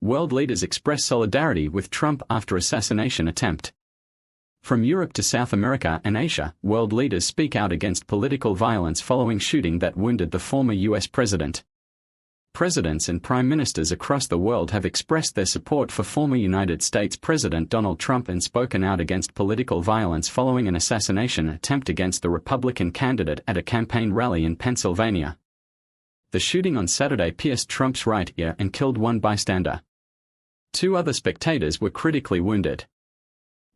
world leaders express solidarity with Trump after assassination attempt. From Europe to South America and Asia, world leaders speak out against political violence following shooting that wounded the former U.S. president. Presidents and prime ministers across the world have expressed their support for former United States President Donald Trump and spoken out against political violence following an assassination attempt against the Republican candidate at a campaign rally in Pennsylvania. The shooting on Saturday pierced Trump's right ear and killed one bystander. 2 other spectators were critically wounded.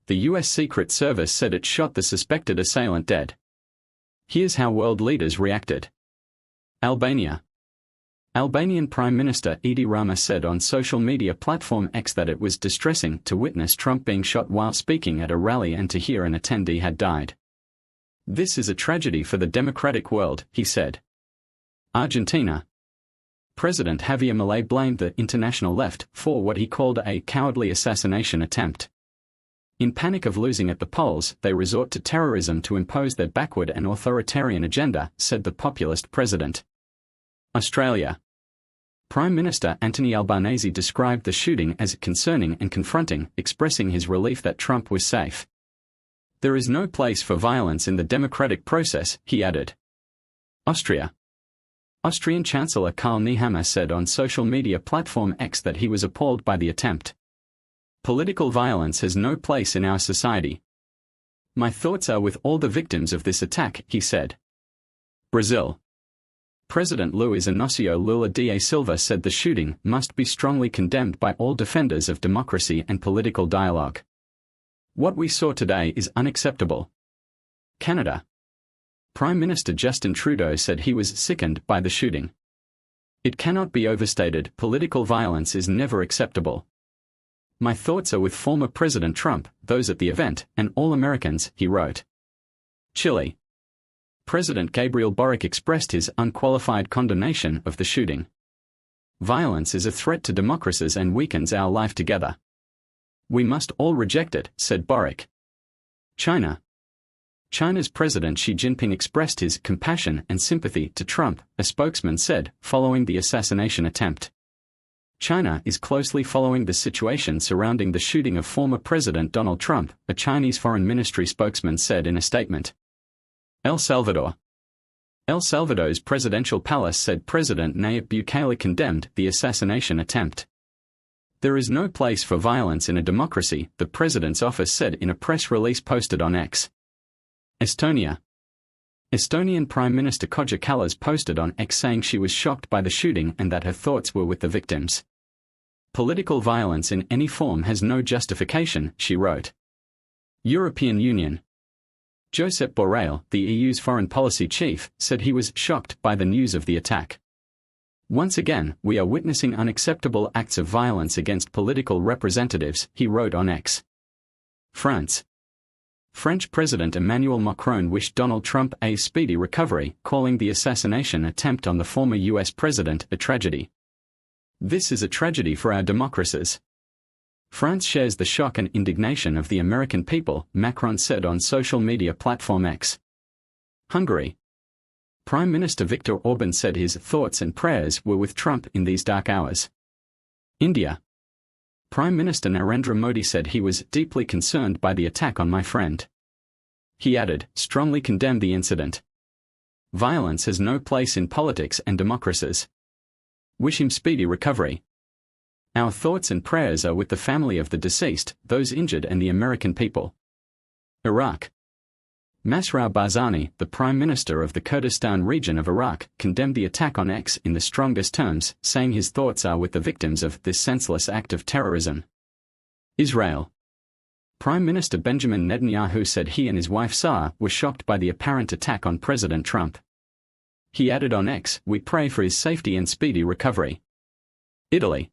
The U.S. Secret Service said it shot the suspected assailant dead. Here's how world leaders reacted. Albania. Albanian Prime Minister Edi Rama said on social media platform X that it was distressing to witness Trump being shot while speaking at a rally and to hear an attendee had died. This is a tragedy for the democratic world, he said. Argentina. President Javier Milei blamed the international left for what he called a cowardly assassination attempt. In panic of losing at the polls, they resort to terrorism to impose their backward and authoritarian agenda, said the populist president. Australia. Prime Minister Anthony Albanese described the shooting as concerning and confronting, expressing his relief that Trump was safe. There is no place for violence in the democratic process, he added. Austria. Austrian Chancellor Karl Nehammer said on social media platform X that he was appalled by the attempt. Political violence has no place in our society. My thoughts are with all the victims of this attack, he said. Brazil. President Luiz Inácio Lula da Silva said the shooting must be strongly condemned by all defenders of democracy and political dialogue. What we saw today is unacceptable. Canada. Prime Minister Justin Trudeau said he was sickened by the shooting. It cannot be overstated, political violence is never acceptable. My thoughts are with former President Trump, those at the event, and all Americans, he wrote. Chile. President Gabriel Boric expressed his unqualified condemnation of the shooting. Violence is a threat to democracies and weakens our life together. We must all reject it, said Boric. China. China's President Xi Jinping expressed his compassion and sympathy to Trump, a spokesman said, following the assassination attempt. China is closely following the situation surrounding the shooting of former President Donald Trump, a Chinese Foreign Ministry spokesman said in a statement. El Salvador. El Salvador's presidential palace said President Nayib Bukele condemned the assassination attempt. There is no place for violence in a democracy, the president's office said in a press release posted on X. Estonia. Estonian Prime Minister Kaja Kallas posted on X saying she was shocked by the shooting and that her thoughts were with the victims. Political violence in any form has no justification, she wrote. European Union. Josep Borrell, the EU's foreign policy chief, said he was shocked by the news of the attack. Once again, we are witnessing unacceptable acts of violence against political representatives, he wrote on X. France. French President Emmanuel Macron wished Donald Trump a speedy recovery, calling the assassination attempt on the former U.S. president a tragedy. This is a tragedy for our democracies. France shares the shock and indignation of the American people, Macron said on social media platform X. Hungary. Prime Minister Viktor Orban said his thoughts and prayers were with Trump in these dark hours. India. Prime Minister Narendra Modi said he was deeply concerned by the attack on my friend. He added, strongly condemned the incident. Violence has no place in politics and democracies. Wish him speedy recovery. Our thoughts and prayers are with the family of the deceased, those injured and the American people. Iraq. Masroor Barzani, the Prime Minister of the Kurdistan region of Iraq, condemned the attack on X in the strongest terms, saying his thoughts are with the victims of this senseless act of terrorism. Israel. Prime Minister Benjamin Netanyahu said he and his wife Sarah were shocked by the apparent attack on President Trump. He added on X, we pray for his safety and speedy recovery. Italy.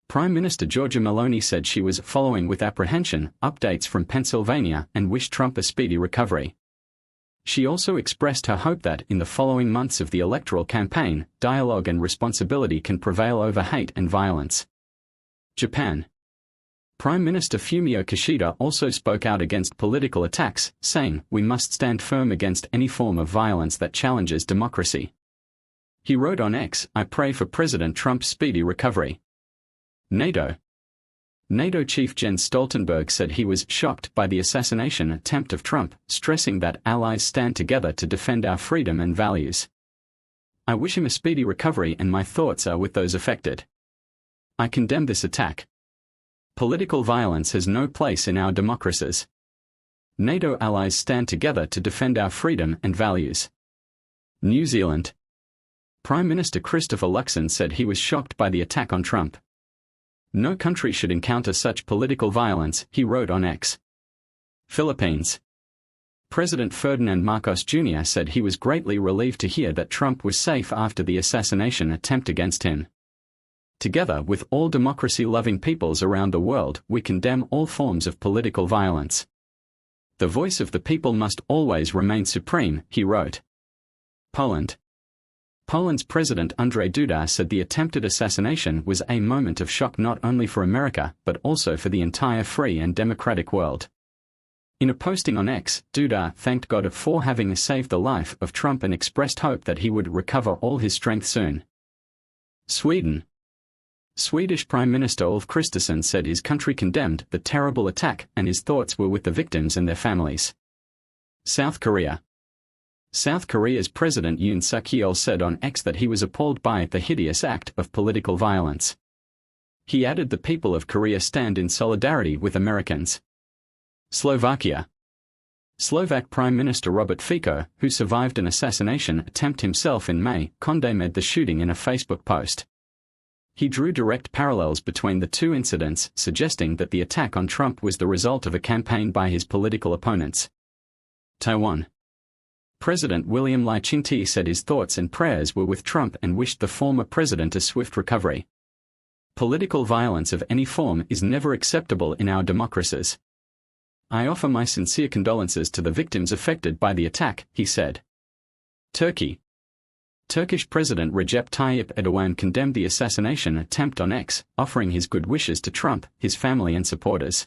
Prime Minister Giorgia Meloni said she was following with apprehension updates from Pennsylvania and wished Trump a speedy recovery. She also expressed her hope that, in the following months of the electoral campaign, dialogue and responsibility can prevail over hate and violence. Japan. Prime Minister Fumio Kishida also spoke out against political attacks, saying, we must stand firm against any form of violence that challenges democracy. He wrote on X, I pray for President Trump's speedy recovery. NATO. NATO chief Jens Stoltenberg said he was shocked by the assassination attempt of Trump, stressing that allies stand together to defend our freedom and values. I wish him a speedy recovery and my thoughts are with those affected. I condemn this attack. Political violence has no place in our democracies. NATO allies stand together to defend our freedom and values. New Zealand. Prime Minister Christopher Luxon said he was shocked by the attack on Trump. No country should encounter such political violence, he wrote on X. Philippines. President Ferdinand Marcos Jr. said he was greatly relieved to hear that Trump was safe after the assassination attempt against him. Together with all democracy-loving peoples around the world, we condemn all forms of political violence. The voice of the people must always remain supreme, he wrote. Poland. Poland's President Andrzej Duda said the attempted assassination was a moment of shock not only for America but also for the entire free and democratic world. In a posting on X, Duda thanked God for having saved the life of Trump and expressed hope that he would recover all his strength soon. Sweden. Swedish Prime Minister Ulf Kristersson said his country condemned the terrible attack and his thoughts were with the victims and their families. South Korea. South Korea's President Yoon Suk-yeol said on X that he was appalled by the hideous act of political violence. He added the people of Korea stand in solidarity with Americans. Slovakia. Slovak Prime Minister Robert Fico, who survived an assassination attempt himself in May, condemned the shooting in a Facebook post. He drew direct parallels between the two incidents, suggesting that the attack on Trump was the result of a campaign by his political opponents. Taiwan. President William Lai Ching-te said his thoughts and prayers were with Trump and wished the former president a swift recovery. Political violence of any form is never acceptable in our democracies. I offer my sincere condolences to the victims affected by the attack, he said. Turkey. Turkish President Recep Tayyip Erdogan condemned the assassination attempt on X, offering his good wishes to Trump, his family and supporters.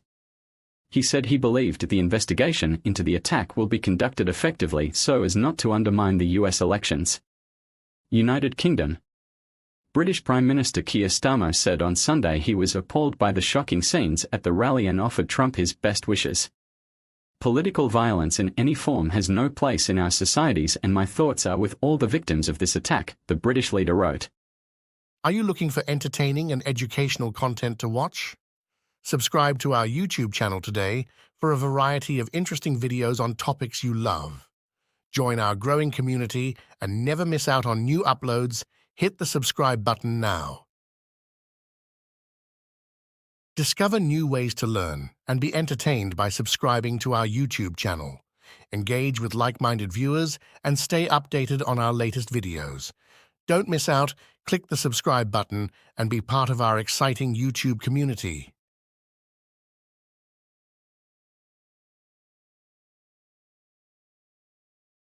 He said he believed the investigation into the attack will be conducted effectively so as not to undermine the US elections. United Kingdom. British Prime Minister Keir Starmer said on Sunday he was appalled by the shocking scenes at the rally and offered Trump his best wishes. Political violence in any form has no place in our societies and my thoughts are with all the victims of this attack, the British leader wrote. Are you looking for entertaining and educational content to watch? Subscribe to our YouTube channel today for a variety of interesting videos on topics you love. Join our growing community and never miss out on new uploads. Hit the subscribe button now. Discover new ways to learn and be entertained by subscribing to our YouTube channel. Engage with like-minded viewers and stay updated on our latest videos. Don't miss out, click the subscribe button and be part of our exciting YouTube community.